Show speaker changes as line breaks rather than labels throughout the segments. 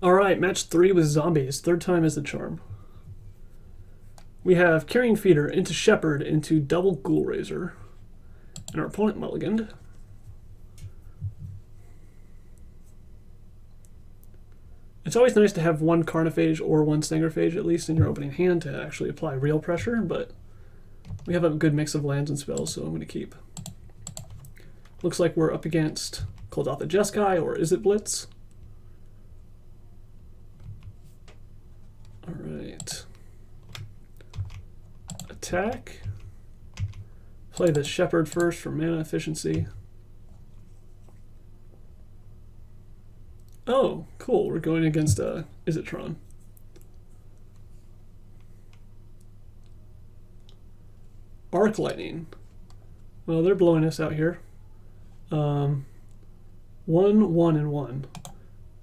Alright, match 3 with zombies. Third time is the charm. We have Carrion Feeder into Shepherd into double Ghoul Raiser. And our opponent mulliganed. It's always nice to have one Carnophage or one Stangerphage at least in your opening hand to actually apply real pressure, but we have a good mix of lands and spells, so I'm going to keep. Looks like we're up against Kuldotha Jeskai or Is It Blitz? Alright. Attack. Play the Shepherd first for mana efficiency. Oh, cool. We're going against Izzetron. Arc Lightning. Well, they're blowing us out here. 1, 1, and 1.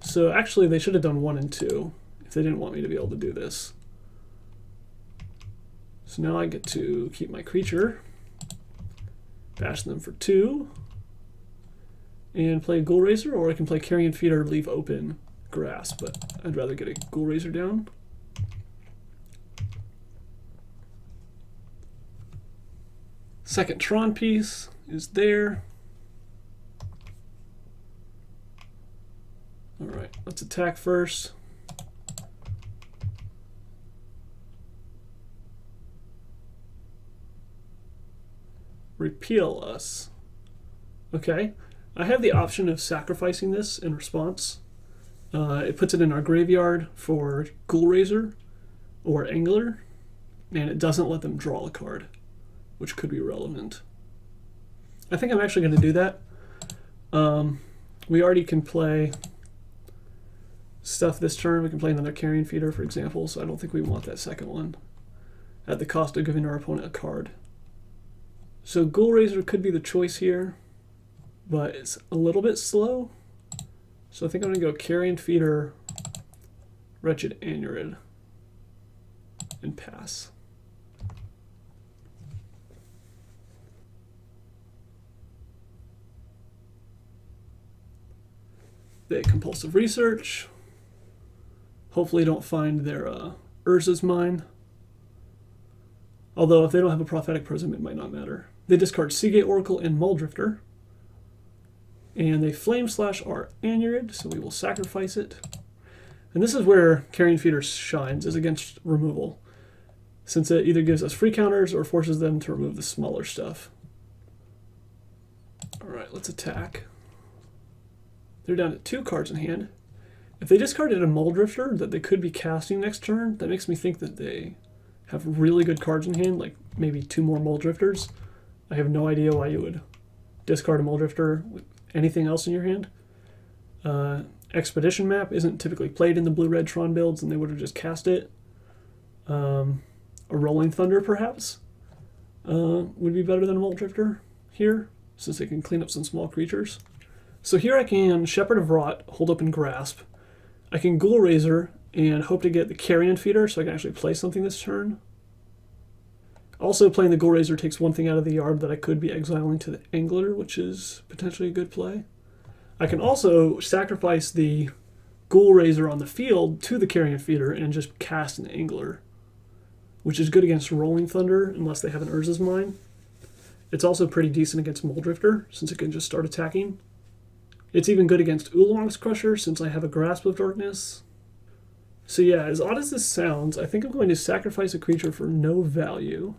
So actually they should have done 1 and 2 if they didn't want me to be able to do this. So now I get to keep my creature, bash them for 2, and play Ghoul Raiser, or I can play Carrion Feeder, leave open grass, but I'd rather get a Ghoul Raiser down. Second Tron piece is there. Alright, let's attack first. Repeal us. Okay. I have the option of sacrificing this in response. It puts it in our graveyard for Ghoul Raiser or Angler, and it doesn't let them draw a card, which could be relevant. I think I'm actually going to do that. We already can play stuff this turn. We can play another Carrion Feeder, for example, so I don't think we want that second one at the cost of giving our opponent a card. So Ghoul Raiser could be the choice here, but it's a little bit slow. So I think I'm going to go Carrion Feeder, Wretched Anurid, and pass. They Compulsive Research. Hopefully don't find their Urza's Mine. Although if they don't have a Prophetic Prism, it might not matter. They discard Seagate Oracle and Muldrifter. And they Flame Slash our Anurid, so we will sacrifice it. And this is where Carrion Feeder shines, is against removal, since it either gives us free counters or forces them to remove the smaller stuff. Alright, let's attack. They're down to 2 cards in hand. If they discarded a Muldrifter that they could be casting next turn, that makes me think that they have really good cards in hand, like maybe 2 more Muldrifters. I have no idea why you would discard a Muldrifter with anything else in your hand. Expedition Map isn't typically played in the blue-red Tron builds, and they would have just cast it. A Rolling Thunder, perhaps, would be better than a Muldrifter here, since they can clean up some small creatures. So here I can Shepherd of Rot, hold up and grasp. I can Ghoul Raiser and hope to get the Carrion Feeder so I can actually play something this turn. Also, playing the Ghoul Raiser takes one thing out of the yard that I could be exiling to the Angler, which is potentially a good play. I can also sacrifice the Ghoul Raiser on the field to the Carrion Feeder and just cast an Angler, which is good against Rolling Thunder unless they have an Urza's Mine. It's also pretty decent against Muldrifter since it can just start attacking. It's even good against Oolong's Crusher since I have a Grasp of Darkness. So yeah, as odd as this sounds, I think I'm going to sacrifice a creature for no value.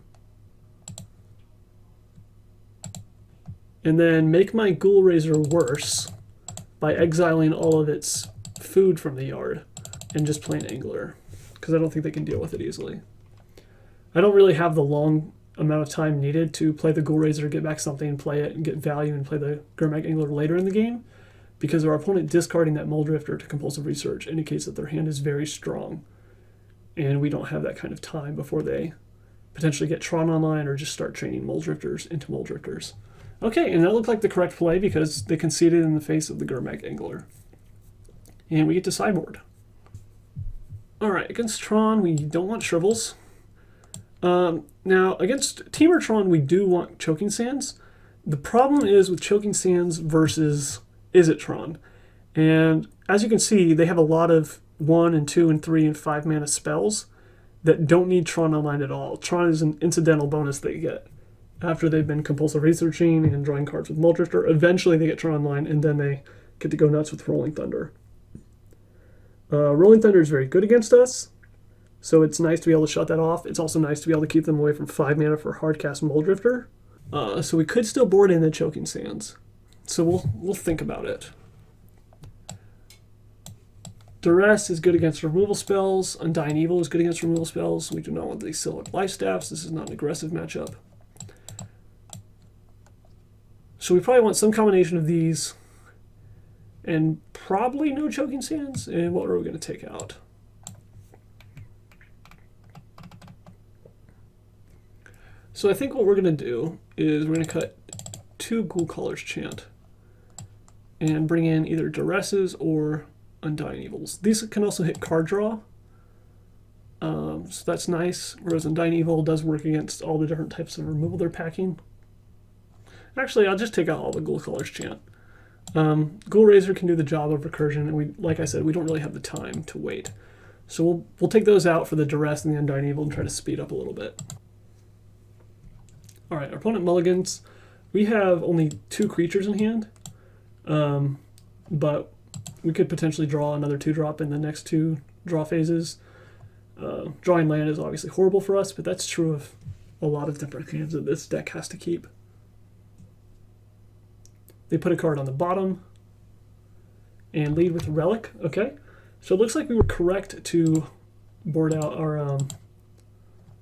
And then make my Ghoul Raiser worse by exiling all of its food from the yard and just playing Angler, because I don't think they can deal with it easily. I don't really have the long amount of time needed to play the Ghoul Raiser, get back something, play it, and get value and play the Gurmag Angler later in the game, because our opponent discarding that Muldrifter to Compulsive Research indicates that their hand is very strong, and we don't have that kind of time before they potentially get Tron online or just start training Muldrifters into Muldrifters. Okay, and that looked like the correct play because they conceded in the face of the Gurmag Angler. And we get to sideboard. Alright, against Tron, we don't want Shrivels. Now, against Temur Tron, we do want Choking Sands. The problem is with Choking Sands versus Izzetron. And as you can see, they have a lot of 1 and 2 and 3 and 5 mana spells that don't need Tron Online at all. Tron is an incidental bonus they get after they've been compulsive researching and drawing cards with Mull Drifter. Eventually they get Tron Online, and then they get to go nuts with Rolling Thunder. Rolling Thunder is very good against us, so it's nice to be able to shut that off. It's also nice to be able to keep them away from 5 mana for hardcast Mull Drifter. So we could still board in the Choking Sands. So we'll think about it. Duress is good against removal spells. Undying Evil is good against removal spells. We do not want these Silhouette Life Staffs. This is not an aggressive matchup. So we probably want some combination of these, and probably no Choking Sands. And what are we going to take out? So I think what we're going to do is we're going to cut 2 Ghoul Caller's Chant and bring in either Duresses or Undying Evils. These can also hit card draw, so that's nice, whereas Undying Evil does work against all the different types of removal they're packing. Actually, I'll just take out all the Ghoul Caller's Chant. Ghoul Razor can do the job of recursion, and like I said, we don't really have the time to wait. So we'll take those out for the Duress and the Undying Evil and try to speed up a little bit. Alright, our opponent mulligans. We have only 2 creatures in hand, but we could potentially draw another 2-drop in the next 2 draw phases. Drawing land is obviously horrible for us, but that's true of a lot of different hands that this deck has to keep. They put a card on the bottom and lead with a Relic. Okay, so it looks like we were correct to board out our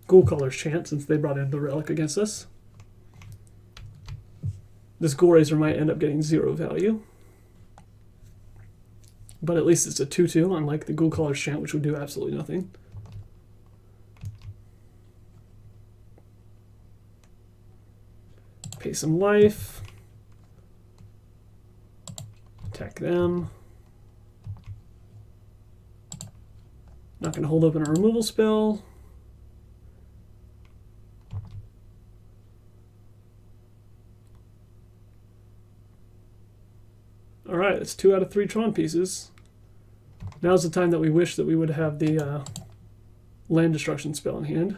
Ghoul Caller's Chant since they brought in the Relic against us. This Ghoul Razor might end up getting 0 value, but at least it's a 2/2, unlike the Ghoul Caller's Chant, which would do absolutely nothing. Pay some life. Attack them. Not going to hold open a removal spell. Alright, it's 2 out of 3 Tron pieces. Now's the time that we wish that we would have the land destruction spell in hand.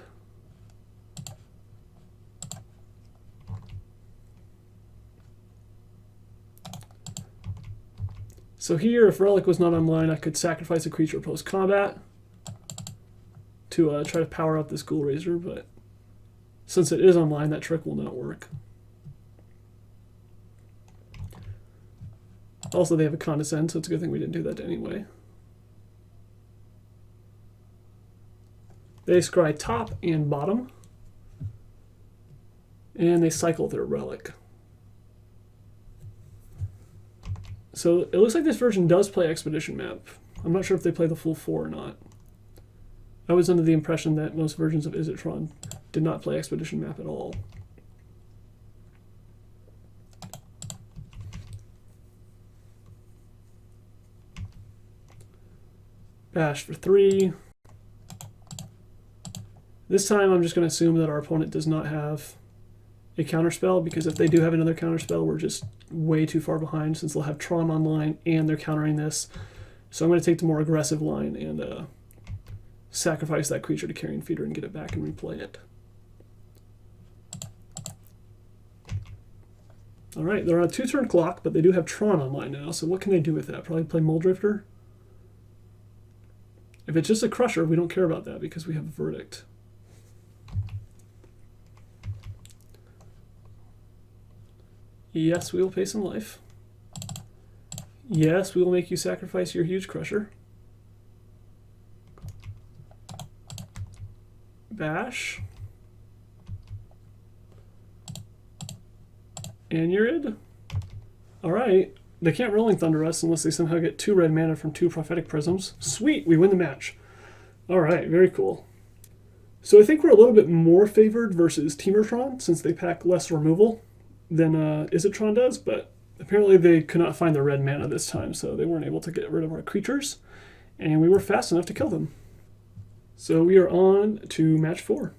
So here, if Relic was not online, I could sacrifice a creature post-combat to try to power up this Ghoul Razor, but since it is online, that trick will not work. Also, they have a Condescend, so it's a good thing we didn't do that anyway. They scry top and bottom, and they cycle their Relic. So it looks like this version does play Expedition Map. I'm not sure if they play the full 4 or not. I was under the impression that most versions of Izzetron did not play Expedition Map at all. Bash for 3. This time I'm just going to assume that our opponent does not have a counterspell, because if they do have another counterspell, we're just way too far behind since they'll have Tron online and they're countering this. So I'm going to take the more aggressive line and sacrifice that creature to Carrion Feeder and get it back and replay it. Alright, they're on a 2-turn clock, but they do have Tron online now, so what can they do with that? Probably play Mull Drifter? If it's just a Crusher, we don't care about that because we have a Verdict. Yes, we will pay some life. Yes, we will make you sacrifice your huge Crusher. Bash. Anurid. Alright. They can't Rolling Thunder us unless they somehow get 2 red mana from 2 Prophetic Prisms. Sweet, we win the match. Alright, very cool. So I think we're a little bit more favored versus Teamertron since they pack less removal than Izzetron does, but apparently they could not find the red mana this time, so they weren't able to get rid of our creatures, and we were fast enough to kill them. So we are on to match 4.